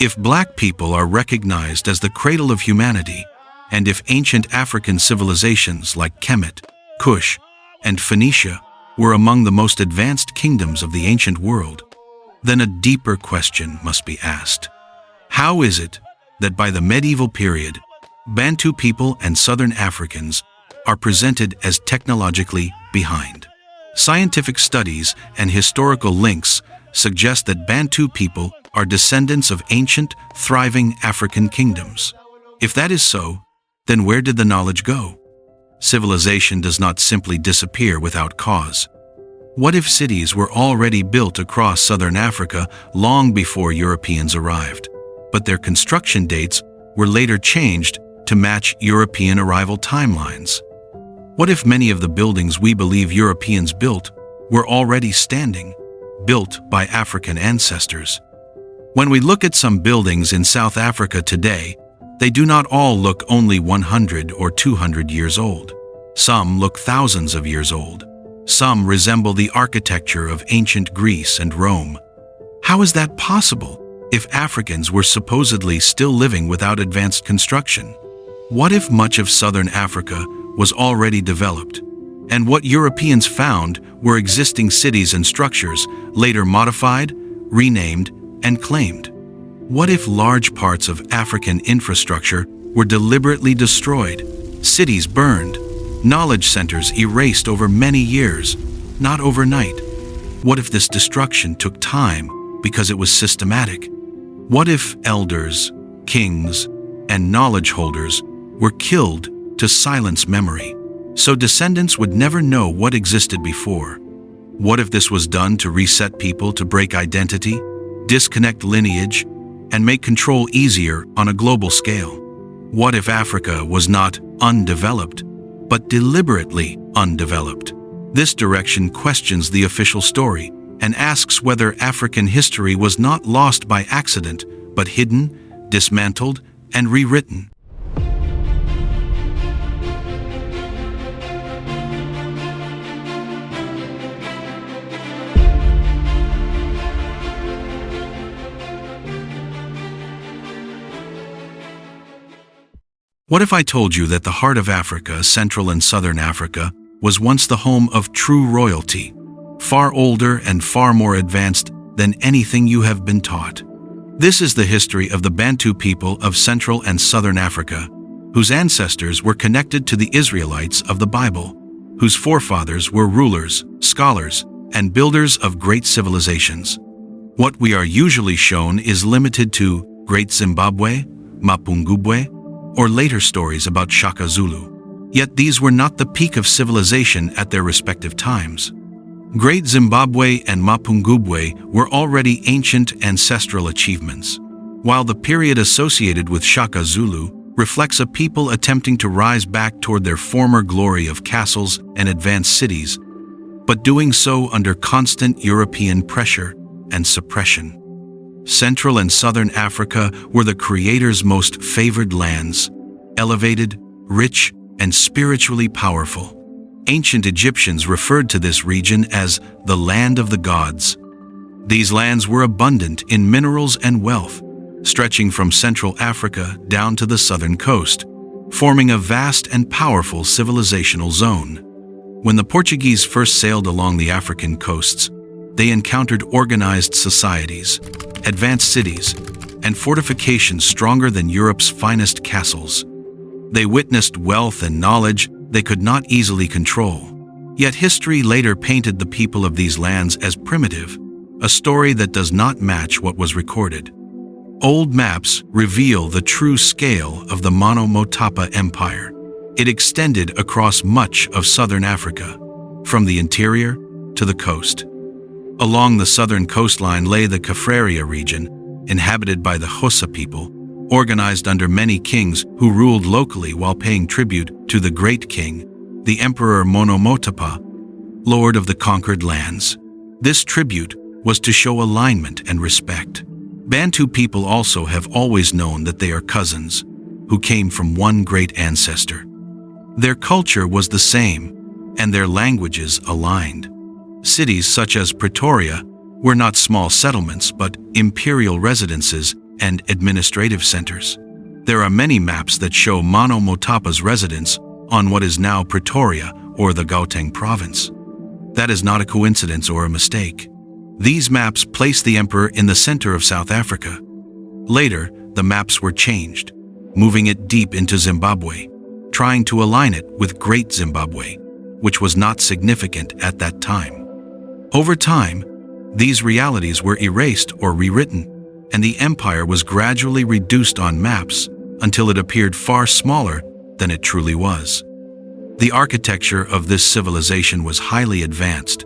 If black people are recognized as the cradle of humanity, and if ancient African civilizations like Kemet, Kush, and Phoenicia were among the most advanced kingdoms of the ancient world, then a deeper question must be asked. How is it that by the medieval period, Bantu people and Southern Africans are presented as technologically behind? Scientific studies and historical links suggest that Bantu people are descendants of ancient, thriving African kingdoms. If that is so, then where did the knowledge go? Civilization does not simply disappear without cause. What if cities were already built across southern Africa long before Europeans arrived, but their construction dates were later changed to match European arrival timelines? What if many of the buildings we believe Europeans built were already standing, built by African ancestors? When we look at some buildings in South Africa today, they do not all look only 100 or 200 years old. Some look thousands of years old. Some resemble the architecture of ancient Greece and Rome. How is that possible if Africans were supposedly still living without advanced construction? What if much of southern Africa was already developed, and what Europeans found were existing cities and structures later modified, renamed, and claimed? What if large parts of African infrastructure were deliberately destroyed, cities burned, knowledge centers erased over many years, not overnight? What if this destruction took time because it was systematic? What if elders, kings, and knowledge holders were killed to silence memory, so descendants would never know what existed before? What if this was done to reset people, to break identity, disconnect lineage, and make control easier on a global scale? What if Africa was not undeveloped, but deliberately undeveloped? This direction questions the official story and asks whether African history was not lost by accident, but hidden, dismantled, and rewritten. What if I told you that the heart of Africa, Central and Southern Africa, was once the home of true royalty, far older and far more advanced than anything you have been taught? This is the history of the Bantu people of Central and Southern Africa, whose ancestors were connected to the Israelites of the Bible, whose forefathers were rulers, scholars, and builders of great civilizations. What we are usually shown is limited to Great Zimbabwe, Mapungubwe, or later stories about Shaka Zulu. Yet these were not the peak of civilization at their respective times. Great Zimbabwe and Mapungubwe were already ancient ancestral achievements, while the period associated with Shaka Zulu reflects a people attempting to rise back toward their former glory of castles and advanced cities, but doing so under constant European pressure and suppression. Central and Southern Africa were the Creator's most favored lands, elevated, rich, and spiritually powerful. Ancient Egyptians referred to this region as the land of the gods. These lands were abundant in minerals and wealth, stretching from Central Africa down to the southern coast, forming a vast and powerful civilizational zone. When the Portuguese first sailed along the African coasts, they encountered organized societies, advanced cities, and fortifications stronger than Europe's finest castles. They witnessed wealth and knowledge they could not easily control. Yet history later painted the people of these lands as primitive, a story that does not match what was recorded. Old maps reveal the true scale of the Mono Motapa Empire. It extended across much of southern Africa, from the interior to the coast. Along the southern coastline lay the Kaffraria region, inhabited by the Xhosa people, organized under many kings who ruled locally while paying tribute to the great king, the Emperor Mono Motapa, Lord of the conquered lands. This tribute was to show alignment and respect. Bantu people also have always known that they are cousins, who came from one great ancestor. Their culture was the same, and their languages aligned. Cities such as Pretoria were not small settlements but imperial residences and administrative centers. There are many maps that show Mono Motapa's residence on what is now Pretoria or the Gauteng province. That is not a coincidence or a mistake. These maps place the emperor in the center of South Africa. Later, the maps were changed, moving it deep into Zimbabwe, trying to align it with Great Zimbabwe, which was not significant at that time. Over time, these realities were erased or rewritten, and the empire was gradually reduced on maps until it appeared far smaller than it truly was. The architecture of this civilization was highly advanced.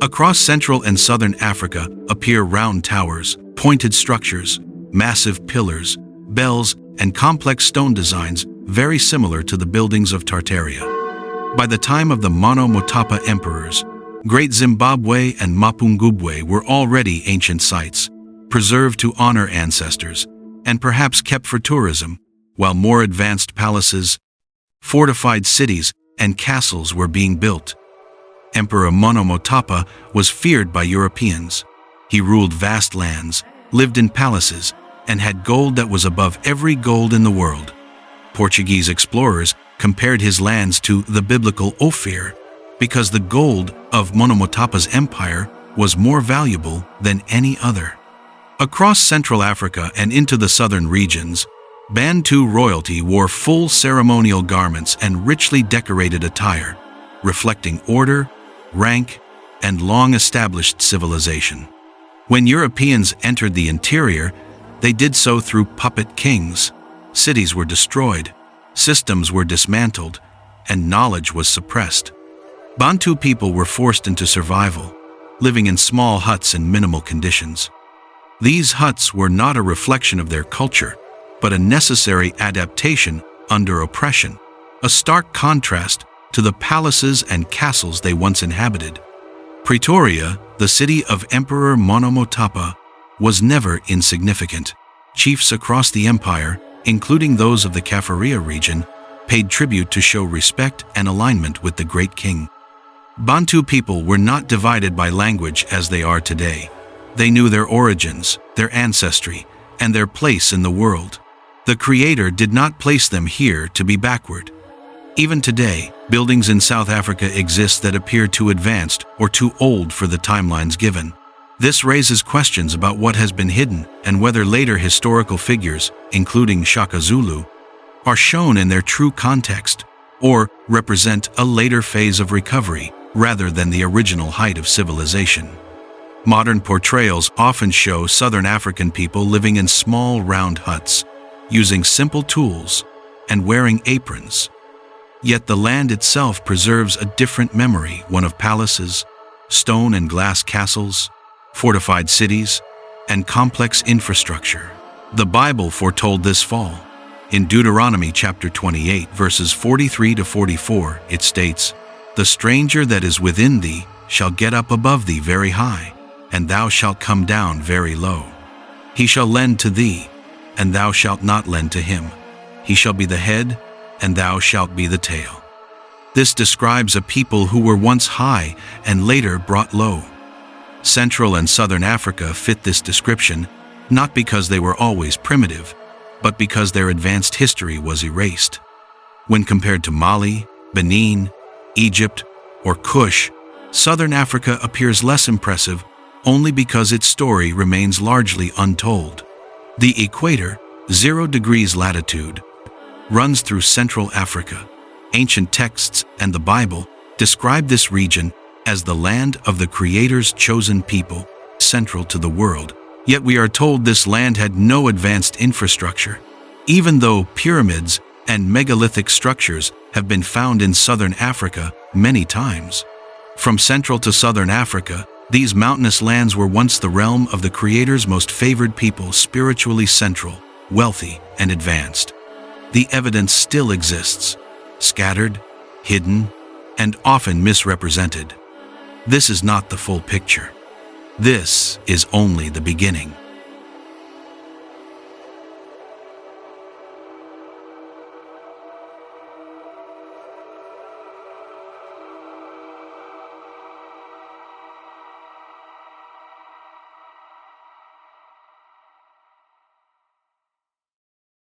Across Central and Southern Africa appear round towers, pointed structures, massive pillars, bells, and complex stone designs very similar to the buildings of Tartaria. By the time of the Mono Motapa emperors, Great Zimbabwe and Mapungubwe were already ancient sites, preserved to honor ancestors, and perhaps kept for tourism, while more advanced palaces, fortified cities, and castles were being built. Emperor Mono Motapa was feared by Europeans. He ruled vast lands, lived in palaces, and had gold that was above every gold in the world. Portuguese explorers compared his lands to the biblical Ophir because the gold of Mono Motapa's empire was more valuable than any other. Across Central Africa and into the southern regions, Bantu royalty wore full ceremonial garments and richly decorated attire, reflecting order, rank, and long-established civilization. When Europeans entered the interior, they did so through puppet kings. Cities were destroyed, systems were dismantled, and knowledge was suppressed. Bantu people were forced into survival, living in small huts in minimal conditions. These huts were not a reflection of their culture, but a necessary adaptation under oppression, a stark contrast to the palaces and castles they once inhabited. Pretoria, the city of Emperor Mono Motapa, was never insignificant. Chiefs across the empire, including those of the Kaffraria region, paid tribute to show respect and alignment with the great king. Bantu people were not divided by language as they are today. They knew their origins, their ancestry, and their place in the world. The Creator did not place them here to be backward. Even today, buildings in South Africa exist that appear too advanced or too old for the timelines given. This raises questions about what has been hidden and whether later historical figures, including Shaka Zulu, are shown in their true context or represent a later phase of recovery rather than the original height of civilization. Modern portrayals often show Southern African people living in small round huts, using simple tools and wearing aprons. Yet the land itself preserves a different memory, one of palaces, stone and glass castles, fortified cities, and complex infrastructure. The Bible foretold this fall. In Deuteronomy chapter 28, verses 43 to 44, it states, "The stranger that is within thee shall get up above thee very high, and thou shalt come down very low. He shall lend to thee, and thou shalt not lend to him. He shall be the head, and thou shalt be the tail." This describes a people who were once high and later brought low. Central and Southern Africa fit this description, not because they were always primitive, but because their advanced history was erased. When compared to Mali, Benin, Egypt, or Kush, Southern Africa appears less impressive only because its story remains largely untold. The equator, 0 degrees latitude, runs through Central Africa. Ancient texts and the Bible describe this region as the land of the Creator's chosen people, central to the world. Yet we are told this land had no advanced infrastructure, even though pyramids and megalithic structures have been found in Southern Africa many times. From Central to Southern Africa, these mountainous lands were once the realm of the Creator's most favored people, spiritually central, wealthy, and advanced. The evidence still exists, scattered, hidden, and often misrepresented. This is not the full picture. This is only the beginning.